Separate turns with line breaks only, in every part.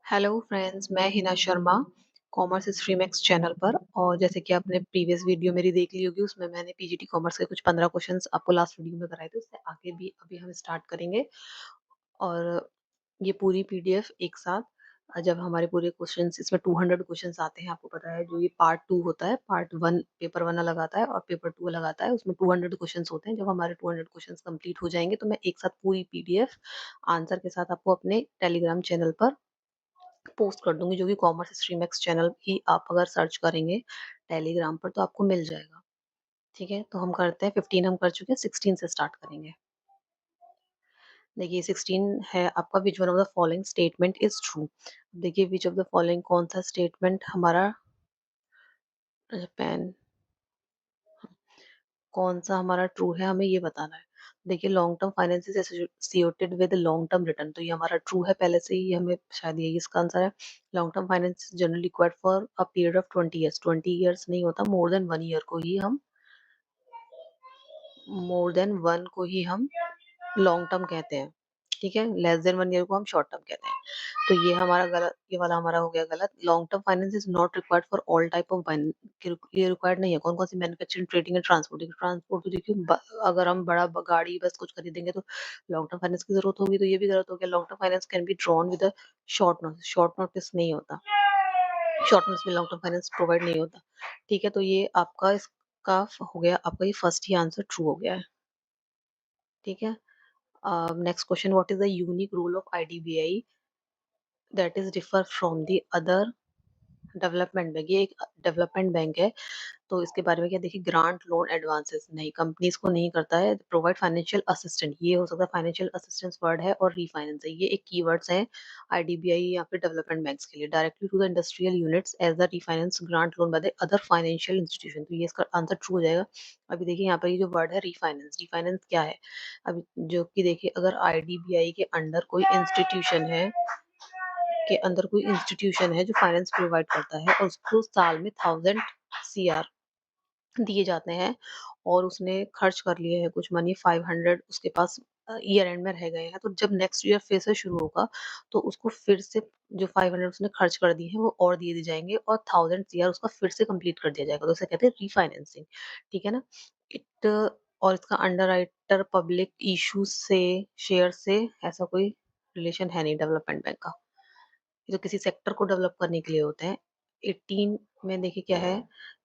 Hello friends, मैं Hina Sharma commerce stream x channel पर। और जैसे कि आपने प्रीवियस वीडियो मेरी देख ली होगी, उसमें मैंने पीजीटी कॉमर्स के कुछ 15 क्वेश्चंस आपको लास्ट वीडियो में कराए थे। उससे आगे भी अभी हम स्टार्ट करेंगे। और ये पूरी पीडीएफ एक साथ जब हमारे पूरे क्वेश्चंस इसमें 200 क्वेश्चंस आते हैं, आपको पता है जो ये पार्ट 2 होता है। पार्ट 1 पेपर 1 अलग आता है और पेपर 2 अलग आता है। उसमें 200 क्वेश्चंस होते हैं। जब हमारे 200 क्वेश्चंस कंप्लीट हो जाएंगे तो मैं एक साथ पूरी पीडीएफ आंसर के साथ आपको अपने टेलीग्राम चैनल पर पोस्ट कर दूंगी, जो कि कॉमर्स स्ट्रीम एक्स चैनल ही आप अगर सर्च करेंगे टेलीग्राम पर तो आपको मिल जाएगा। ठीक है, तो हम करते हैं। 15 हम कर चुके हैं, 16 से स्टार्ट करेंगे। देखिए 16 है आपका, which one of the following statement is true. देखिए विच ऑफ द फॉलोइंग कौन सा स्टेटमेंट हमारा पेन कौन सा हमारा ट्रू है, हमें ये बताना है। देखिए long term finance is associated with long term return, तो ये हमारा ट्रू है पहले से ही, हमें शायद यही इसका आंसर है। Long term finance generally required for a period of 20 years. 20 years नहीं होता, मोर देन 1 ईयर को ही हम मोर देन वन को ही हम लॉन्ग टर्म कहते हैं। ठीक है, लेस देन 1 ईयर को हम शॉर्ट टर्म कहते हैं। तो ये हमारा गलत, ये वाला हमारा हो गया गलत। Long term finance is not required for all type of, ये रिक्वायर्ड नहीं है। कौन कौन सी? Manufacturing, trading and transporting. Transport तो देखिए अगर हम बड़ा गाड़ी बस कुछ खरीदेंगे तो लॉन्ग टर्म फाइनेंस की जरूरत होगी, तो ये भी गलत हो गया। Long term finance can be drawn with short notice. Short notice नहीं होता, शॉर्ट नोटिस में लॉन्ग टर्म फाइनेंस प्रोवाइड नहीं होता। ठीक है, तो ये आपका इसका हो गया, आपका ये फर्स्ट ही आंसर ट्रू हो गया है। ठीक है, next question, what is the unique rule of IDBI that is differ from the other development bank? ये एक डेवलपमेंट बैंक है, तो इसके बारे में क्या? देखिए, ग्रांट लोन एडवांसेस नहीं, कंपनीज को नहीं करता है। प्रोवाइड फाइनेंशियल असिस्टेंट, ये हो सकता है फाइनेंशियल असिस्टेंस वर्ड है। और रीफाइनेंस है, ये एक कीवर्ड्स है आईडीबीआई या फिर डेवलपमेंट बैंक्स के लिए। Directly to the industrial units as the refinance grant loan by the other financial institution, तो ये इसका आंसर ट्रू हो जाएगा। अभी देखिए यहाँ पर ये जो वर्ड है रीफाइनेंस, रीफाइनेंस क्या है? अभी जो कि देखिए, अगर आईडीबीआई के अंडर कोई इंस्टीट्यूशन है, के अंदर कोई इंस्टीट्यूशन है जो फाइनेंस प्रोवाइड करता है और उसको साल में 1000 CR दिए जाते हैं, और उसने खर्च कर लिए हैं कुछ मनी, 500 उसके पास ईयर एंड में रह गए हैं, तो जब नेक्स्ट ईयर फिर से शुरू होगा तो उसको फिर से जो 500 उसने खर्च कर दिए हैं वो और दिए दी जाएंगे, और 1000 CR उसका फिर से कंप्लीट कर दिया जाएगा, तो उसे कहते हैं रीफाइनेंसिंग। ठीक है ना? इट और इसका अंडर राइटर पब्लिक इशू से, शेयर से ऐसा कोई रिलेशन है नहीं डेवलपमेंट बैंक का। ये तो किसी सेक्टर को डेवलप करने के लिए होते हैं। 18 में देखिए क्या है,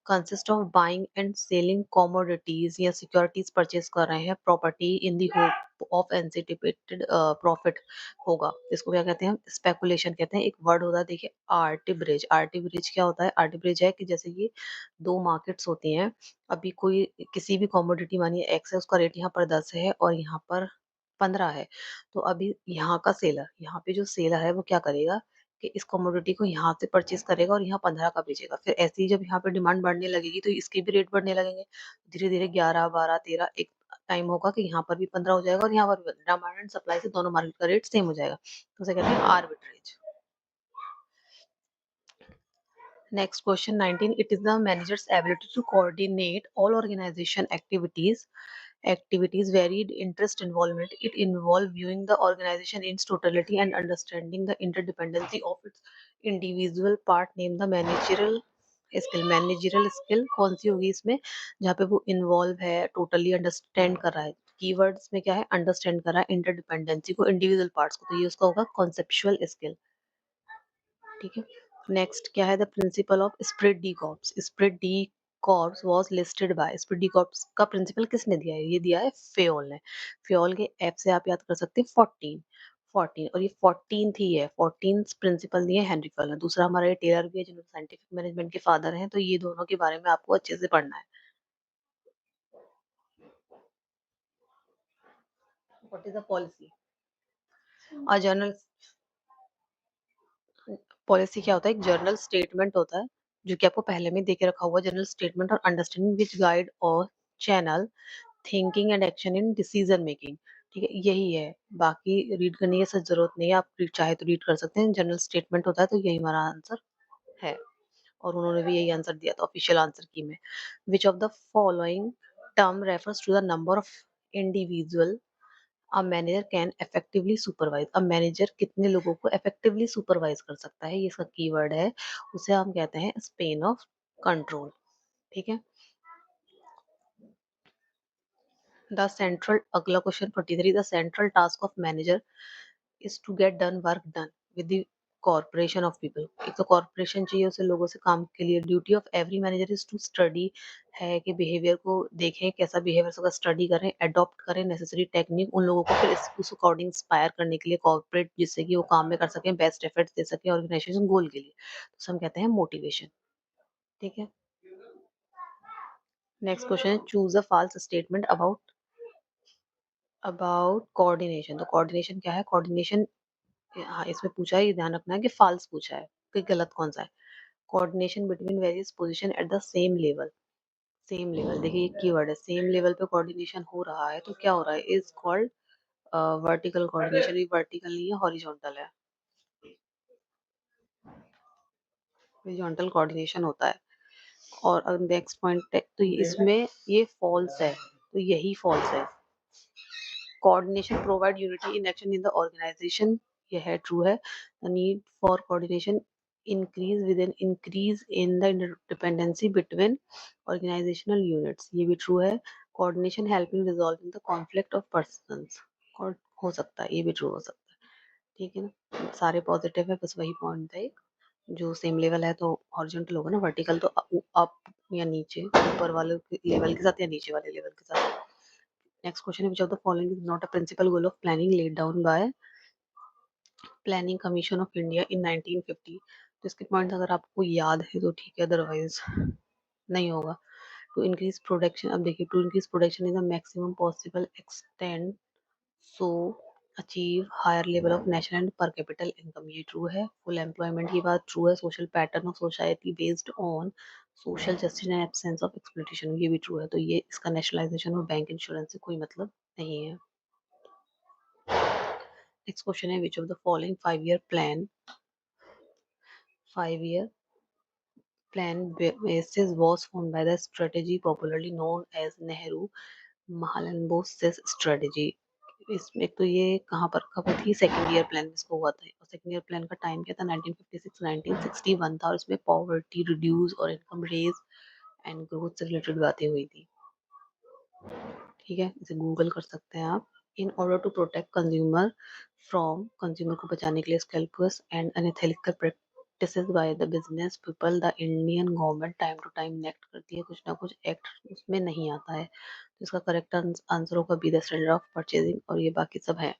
consist of buying and selling commodities या सिक्योरिटीज परचेज कर रहे हैं property in the hope of anticipated profit होगा। इसको क्या कहते हैं? स्पेकुलेशन कहते हैं। एक वर्ड होता है देखिए, आर्टिब्रेज। आर्टिब्रेज क्या होता है? आर्टिब्रेज है कि जैसे ये दो मार्केट्स होती हैं, अभी कोई किसी भी कमोडिटी मानिए एक्स है, उसका रेट यहाँ पर 10 है और यहाँ पर 15 है। तो अभी यहाँ का सेलर, यहाँ पे जो सेलर है वो क्या करेगा कि इस कमोडिटी को यहाँ से परचेज करेगा और यहाँ 15 का बेचेगा। फिर ऐसे ही जब यहाँ पे डिमांड बढ़ने लगेगी तो इसके भी रेट बढ़ने लगेंगे। धीरे धीरे 11, 12, 13 एक टाइम होगा कि यहाँ पर भी 15 हो जाएगा और यहाँ पर भी। डिमांड एंड सप्लाई से दोनों मार्केट का रेट सेम हो जाएगा, तो उसे कहते हैं arbitrage. Next question 19. It is the manager's ability to coordinate all organization activities, varied interest involvement. It involve viewing the organization in its totality and understanding the interdependency of its individual part. Name the managerial skill. Managerial skill कौन सी होगी इसमें जहाँ पे वो involve है, totally understand कर रहा है? कीवर्ड्स में क्या है? अंडरस्टैंड कर रहा है इंटरडिपेंडेंसी को, इंडिविजुअल पार्ट्स को, तो ये उसका होगा कॉन्सेप्चुअल स्किल। ठीक है, नेक्स्ट क्या है? The principle of spirit D corps. Spirit D corps was listed by, spirit D corps का प्रिंसिपल किसने दिया है? ये दिया है फेयोल ने। फेयोल के एफ से आप याद कर सकते हैं 14, 14, और ये 14th ही है। 14th प्रिंसिपल दिए हेनरी फेयोल ने। दूसरा हमारा ये टेलर भी है, जिन्होंने साइंटिफिक मैनेजमेंट के फादर हैं, तो ये दोनों के बारे में आपको अच्छे से पढ़ना है। What is a policy? A journal policy क्या होता है? एक जर्नल स्टेटमेंट होता है, जो कि आपको पहले में दे के रखा हुआ। जनरल स्टेटमेंट और अंडरस्टैंडिंग विच गाइड और channel thinking and action in decision making. ठीक है, यही है। बाकी रीड करने की सच जरूरत नहीं है, आप चाहे तो रीड कर सकते हैं। जनरल स्टेटमेंट होता है, तो यही हमारा आंसर है। और उन्होंने भी यही आंसर दिया था ऑफिशियल आंसर की में। Which of the following term refers to the number of individual a manager can effectively supervise, अब मैनेजर कितने लोगों को इफेक्टिवली सुपरवाइज कर सकता है, ये इसका कीवर्ड है, उसे हम कहते हैं स्पेन ऑफ कंट्रोल। ठीक है। द सेंट्रल, अगला question 43, the central task of manager is to get done work done with the corporation of people. एक तो कॉर्पोरेशन चाहिए उसे लोगों से काम के लिए। Duty of every manager is to study, है कि बिहेवियर को देखें, कैसा बिहेवियर सबका स्टडी करें, अडॉप्ट करें नेसेसरी टेक्निक उन लोगों को, फिर उस अकॉर्डिंग इंस्पायर करने के लिए कॉर्पोरेट, जिससे कि वो काम में कर सकें, बेस्ट एफर्ट्स दे सकें ऑर्गेनाइजेशन गोल के लिए, तो उसे हम कहते हैं मोटिवेशन। ठीक है। नेक्स्ट क्वेश्चन है, choose a false statement about coordination. तो कोऑर्डिनेशन क्या है, कोऑर्डिनेशन, हाँ इसमें पूछा है, ये ध्यान रखना है कि फाल्स पूछा है कि गलत कौन सा है। Coordination between various position at the same level. Same level, देखिए एक कीवर्ड है, सेम लेवल पे कोऑर्डिनेशन हो रहा है, तो क्या हो रहा है, इज कॉल्ड वर्टिकल कोऑर्डिनेशन। ये वर्टिकल नहीं है, हॉरिजॉन्टल है, हॉरिजॉन्टल कोऑर्डिनेशन होता है। और अब नेक्स्ट पॉइंट है, तो इसमें ये फॉल्स है, तो यही फॉल्स है। Coordination provide unity in action in the organisation, ये है ट्रू है। The need for coordination increase in the dependency between organisational units, ये भी ट्रू है। Coordination helping resolving the conflict of persons, हो सकता है, ये भी ट्रू हो सकता है। ठीक है ना, सारे पॉजिटिव है, बस वही पॉइंट है एक, जो सेम लेवल है तो हॉरिजॉन्टल होगा ना, वर्टिकल तो अप या नीचे, ऊपर वाले लेवल के साथ या नीचे वाले लेवल के साथ। नेक्स्ट क्वेश्चन है, which of the following is not a principal goal of planning laid down by planning commission of India in 1950। तो इसके पॉइंट अगर आपको याद है तो ठीक है, अदरवाइज नहीं होगा। टू इंक्रीज प्रोडक्शन, अब देखिए, to increase production in the maximum possible extend, so achieve higher level of national and per capita income, ये ट्रू है। फुल एम्प्लॉयमेंट की बात ट्रू है। Social pattern of society based on social justice and absence of exploitation, ये भी true है। तो ये इसका नेशनलाइजेशन और बैंक इंश्योरेंस से कोई मतलब नहीं है। नेक्स्ट क्वेश्चन है, विच of the following 5 year plan basis was formed by the strategy popularly known as Nehru Mahalanobis strategy। इसमें तो ये कहाँ पर कब थी, सेकेंड ईयर प्लान में इसको हुआ था, और सेकेंड ईयर प्लान का टाइम क्या था, 1956 1961 था, और इसमें पॉवर्टी रिड्यूस और इनकम रेज एंड ग्रोथ से रिलेटेड बातें हुई थी। ठीक है, इसे गूगल कर सकते हैं आप। In order to protect consumer from, consumer को बचाने के लिए scalpers and unethical practices by the business people, the Indian government time to time act करती है, कुछ ना कुछ एक्ट उसमें नहीं आता है, तो इसका करेक्ट आंसर होगा B the standard of purchasing, और ये बाकी सब है।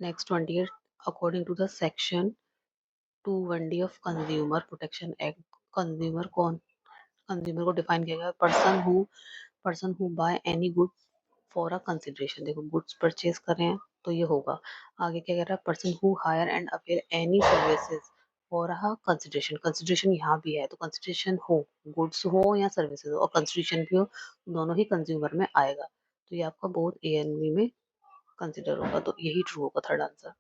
Next 28, according to the section 2 1D of consumer protection act, consumer कौन, कंज्यूमर को डिफाइन किया गया, person who buy any good for a consideration. देखो, गुड्स परचेज कर रहे हैं तो ये होगा। आगे क्या कह रहा है, person who hire and avail any services for a consideration, consideration यहाँ भी है, तो कंसिडरेशन हो, गुड्स हो या सर्विसेज हो, और कंसिडरेशन भी हो, दोनों ही कंज्यूमर में आएगा, तो ये आपका बोथ ANV में कंसिडर होगा, तो यही ट्रू होगा, थर्ड आंसर,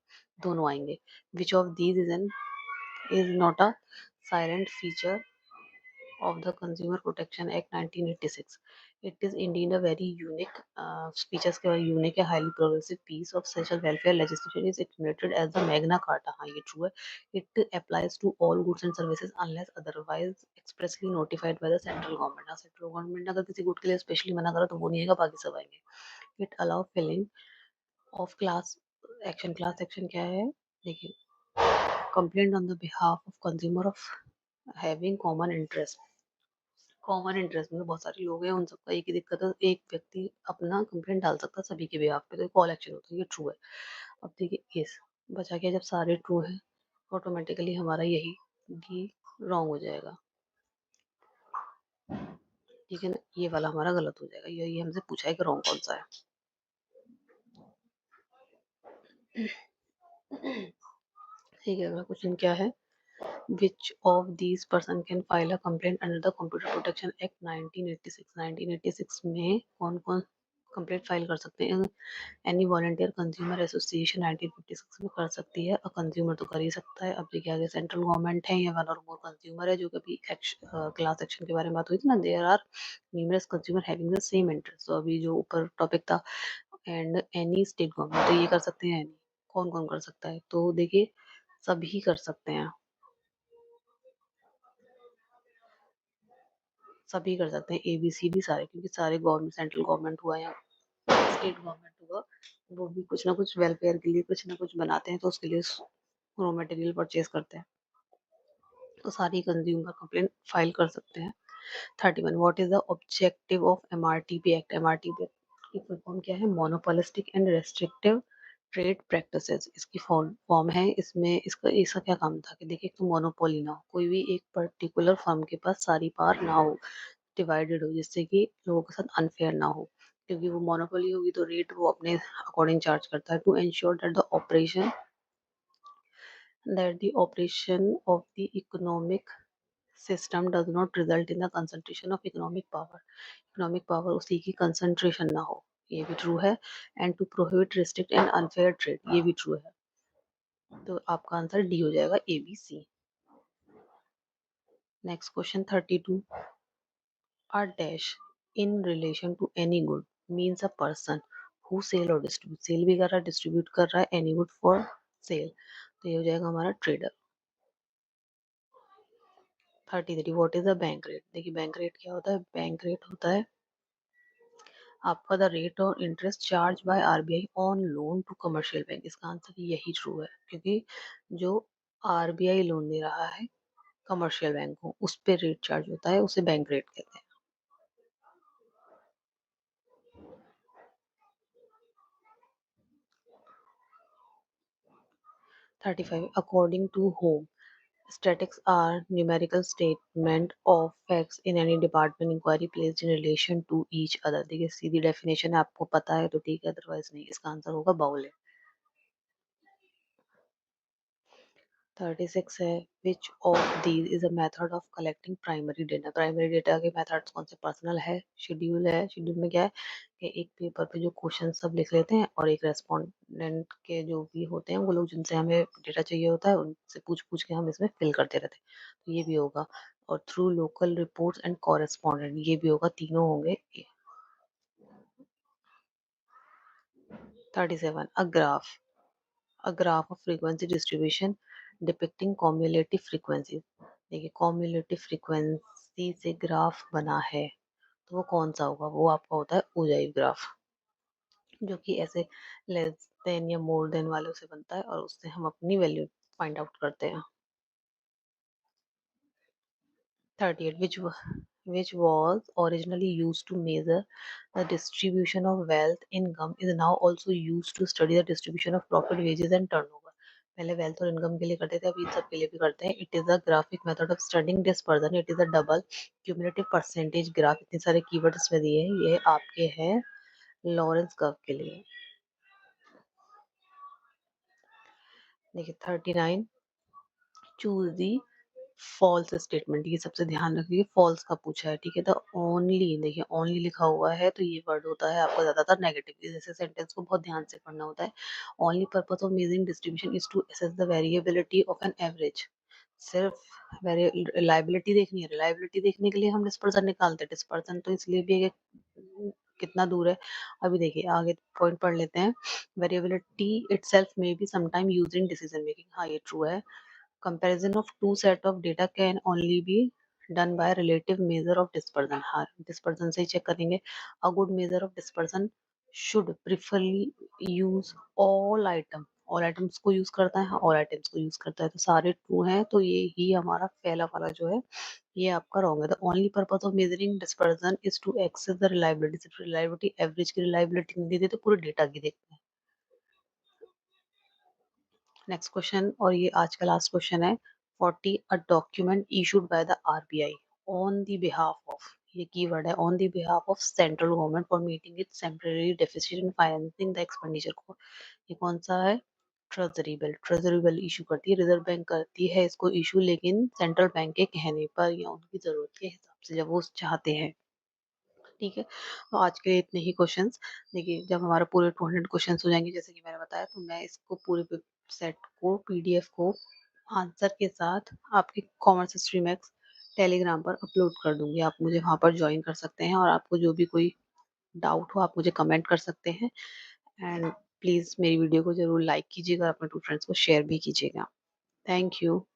दोनों आएंगे। Which of these is not a silent feature of the Consumer Protection Act 1986. It is indeed a very unique, features के unique, highly progressive piece of social welfare legislation is enumerated as the Magna Carta. हाँ ये true है. It applies to all goods and services unless otherwise expressly notified by the central government. हाँ, central government ने अगर किसी good के लिए specially मना करा तो वो नहीं आएगा, बाकी सब आएंगे। It allow filling of class action, class action क्या है, देखिए, complaint on the behalf of consumer of having common interest, common interest में बहुत सारे लोग हैं, उन सबका एक ही दिक्कत है, एक व्यक्ति अपना कंप्लेंट डाल सकता है सभी के बिहाफ पे, तो कॉल एक्शन होता है, ये ट्रू है। अब देखिए, यस बचा के, जब सारे ट्रू हैं ऑटोमेटिकली हमारा यही डी रॉन्ग हो जाएगा। ठीक है ना, ये वाला हमारा गलत हो जाएगा, ये हमसे पूछा है कि रॉन्ग कौन सा है। ठीक है, अगला क्वेश्चन क्या है, which of these person can file a complaint under the computer protection act 1986। 1986 में कौन कौन कंप्लेंट फाइल कर सकते हैं। एनी वॉलंटियर कंज्यूमर एसोसिएशन 1956 में कर सकती है, और कंज्यूमर तो कर ही सकता है। अब देखिए आगे, सेंट्रल गवर्नमेंट है या वन और मोर कंज्यूमर है, जो कभी क्लास एक्शन के बारे में बात हुई थी ना, there are numerous consumer having the same interest. तो अभी जो ऊपर टॉपिक था, एंड एनी स्टेट गवर्नमेंट, तो ये कर सकते हैं। any, कौन कौन कर सकता है, तो देखिए सभी कर सकते हैं, सभी कर सकते हैं, ए बी सी डी सारे, क्योंकि सारे गवर्नमेंट, सेंट्रल गवर्नमेंट हुआ या स्टेट गवर्नमेंट हुआ, वो भी कुछ ना कुछ वेलफेयर के लिए कुछ ना कुछ बनाते हैं, तो उसके लिए रॉ मटेरियल परचेज करते हैं, तो सारी कंज्यूमर कंप्लेंट फाइल कर सकते हैं। 31, what is the objective of MRTP act? MRTP act की फुल फॉर्म क्या है? Monopolistic and restrictive trade practices इसकी फॉर्म है। इसमें इसका क्या काम था कि देखिए, एक तो मोनोपोली ना हो, कोई भी एक पर्टिकुलर फर्म के पास सारी पावर ना हो, डिवाइडेड हो, जिससे कि लोगों के साथ अनफेयर ना हो, क्योंकि वो मोनोपोली होगी तो रेट वो अपने अकॉर्डिंग चार्ज करता है। To ensure that the operation of the economic system does not result in the concentration of economic power उसी की concentration ना हो, ये भी ट्रू है। And to prohibit restrict and unfair trade, ये भी ट्रू है। तो आपका आंसर डी हो जाएगा, A B C. Next question 32, a dash in relation to any good means a person who sell or distribute, sell भी कर रहा है, डिस्ट्रीब्यूट कर रहा है, any good for sale, तो ये हो जाएगा हमारा trader. 33, what is the bank rate? देखिए बैंक रेट क्या होता है? बैंक रेट होता है आपका the rate on interest charge by RBI on loan to commercial bank. इसका आंसर यही ट्रू है, क्योंकि जो आरबीआई लोन दे रहा है कमर्शियल बैंक को, उस पे रेट चार्ज होता है, उसे बैंक रेट कहते हैं। 35, according to home statistics are numerical statement of facts in any department inquiry placed in relation to each other। देखिए सीधी डेफिनेशन है, आपको पता है तो ठीक है, अदरवाइज नहीं। इसका आंसर होगा बाउल है। 36 है, which of these is a method of collecting primary data? Primary data के मेथड्स कौन से? पर्सनल है, शेड्यूल है। शेड्यूल में क्या है कि एक पेपर पे जो क्वेश्चन सब लिख लेते हैं, और एक रेस्पोंडेंट के जो भी होते हैं वो लोग, जिनसे हमें डेटा चाहिए होता है, उनसे पूछ पूछ के हम इसमें फिल करते रहते हैं, तो ये भी होगा। और through local reports and correspondent, ये भी होगा, तीनों होंगे। 37, a graph of frequency distribution depicting cumulative frequencies। देखिए cumulative frequency से ग्राफ बना है, तो वो कौन सा होगा? वो आपका होता है ओजाइव ग्राफ, जो कि ऐसे लेस देन या मोर देन वालों से बनता है, और उससे हम अपनी वैल्यू फाइंड आउट करते हैं। 38, which was originally used to measure the distribution of wealth income is now also used to study the distribution of profit wages and turnover। पहले वेल्थ और इनकम के लिए करते थे, अभी इन सब के लिए भी करते हैं। It is a graphic method of studying dispersion, it is a double cumulative percentage graph. इतने सारे कीवर्ड इसमें दिए हैं, ये आपके हैं लॉरेंस कर्व के लिए। देखिए 39, चूज दी फॉल्स स्टेटमेंट, ये सबसे ध्यान रखिए, फॉल्स का पूछा है, ठीक है। तो ओनली, देखिए ओनली लिखा हुआ है, तो ये वर्ड होता है आपका ज्यादातर नेगेटिव, जैसे सेंटेंस को बहुत ध्यान से पढ़ना होता है। Only purpose of measuring distribution is to assess the variability of an average. सिर्फ रिलायबिलिटी देखनी है, रिलायबिलिटी देखने के लिए हम डिस्पर्सन निकालते हैं। डिस्पर्सन तो इसलिए भी है कि कितना दूर है। अभी देखिए आगे पॉइंट पढ़ लेते हैं। Variability itself may be sometime used in decision making, हाँ ये ट्रू है। Comparison of two set of data can only be done by relative measure of dispersion, हाँ dispersion से ही चेक करेंगे। A good measure of dispersion should preferably use all items को use करता है, हाँ all items को use करता है, तो सारे ट्रू हैं, तो ये ही हमारा पहला वाला जो है ये आपका रॉन्ग है। The only purpose of measuring dispersion is to access the reliability. सिर्फ रिलायबिलिटी, एवरेज की रिलायबिलिटी नहीं देते, तो पूरे डेटा की देखते हैं। नेक्स्ट क्वेश्चन, और ये आज का लास्ट क्वेश्चन है। 40, a document issued by the RBI on the behalf of, ये कीवर्ड है, on the behalf of central government for meeting it's temporary deficit in financing the expenditure को, ये कौन सा है? Treasury bill. Treasury bill issue करती है reserve bank, करती है इसको इशू, लेकिन सेंट्रल बैंक के कहने पर या उनकी जरूरत के हिसाब से, जब वो चाहते हैं। ठीक है? तो आज के लिए इतने ही क्वेश्चंस। देखिए, जब हमारा पूरे 200 क्वेश्चंस हो जाएँगे जैसे कि मैंने बताया, तो मैं इसको पूरे सेट को, पीडीएफ को आंसर के साथ आपके कॉमर्स स्ट्रीम एक्स टेलीग्राम पर अपलोड कर दूँगी। आप मुझे वहाँ पर जॉइन कर सकते हैं और आपको जो भी कोई डाउट हो आप मुझे कमेंट कर सकते हैं। एंड प्लीज़ मेरी वीडियो को ज़रूर लाइक कीजिएगा, अपने 2 फ्रेंड्स को शेयर भी कीजिएगा। Thank you.